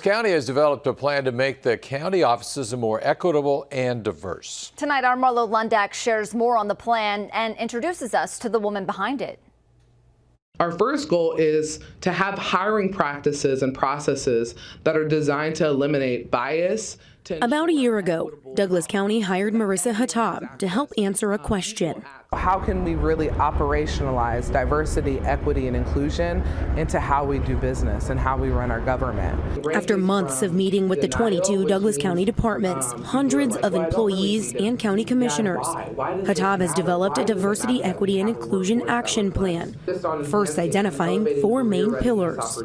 County has developed a plan to make the county offices more equitable and diverse. Tonight, our Marlo Lundak shares more on the plan and introduces us to the woman behind it. Our first goal is to have hiring practices and processes that are designed to eliminate bias. About a year ago, Douglas County hired Marissa Hatab to help answer a question. How can we really operationalize diversity, equity, and inclusion into how we do business and how we run our government? After months of meeting with the 22 Douglas County departments, hundreds of employees, and county commissioners, Hatab has developed a diversity, equity, and inclusion action plan, first identifying 4 main pillars.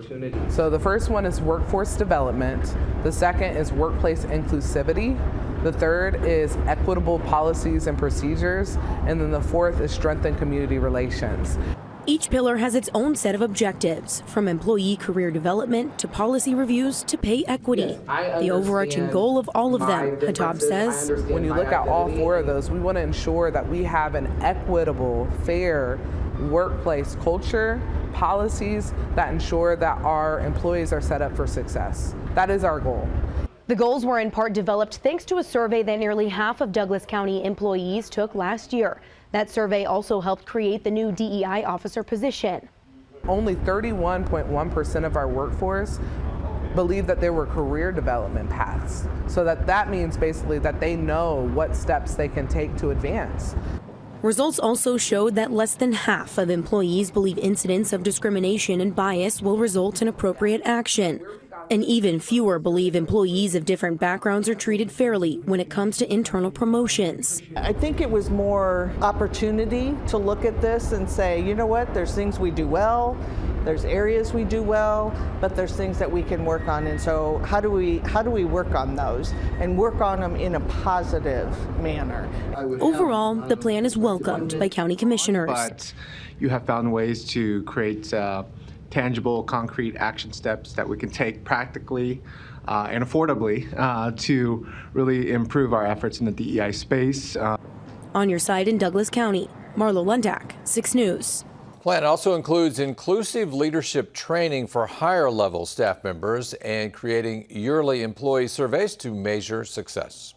So the first one is workforce development. The second is workplace inclusivity. The third is equitable policies and procedures. And then the fourth is strengthen community relations. Each pillar has its own set of objectives, from employee career development to policy reviews to pay equity. The overarching goal of all of them, Hatab says, when you look at all 4 of those, we want to ensure that we have an equitable, fair workplace culture, policies that ensure that our employees are set up for success. That is our goal. The goals were in part developed thanks to a survey that nearly half of Douglas County employees took last year. That survey also helped create the new DEI officer position. Only 31.1% of our workforce believe that there were career development paths. So that means basically that they know what steps they can take to advance. Results also showed that less than half of employees believe incidents of discrimination and bias will result in appropriate action. And even fewer believe employees of different backgrounds are treated fairly when it comes to internal promotions. I think it was more opportunity to look at this and say, you know what, there's things we do well, there's areas we do well, but there's things that we can work on. And so how do we work on those and work on them in a positive manner? Overall, the plan is welcomed by county commissioners. But you have found ways to create tangible, concrete action steps that we can take practically and affordably to really improve our efforts in the DEI space. On your side in Douglas County, Marlo Lundak, 6 News. The plan also includes inclusive leadership training for higher level staff members and creating yearly employee surveys to measure success.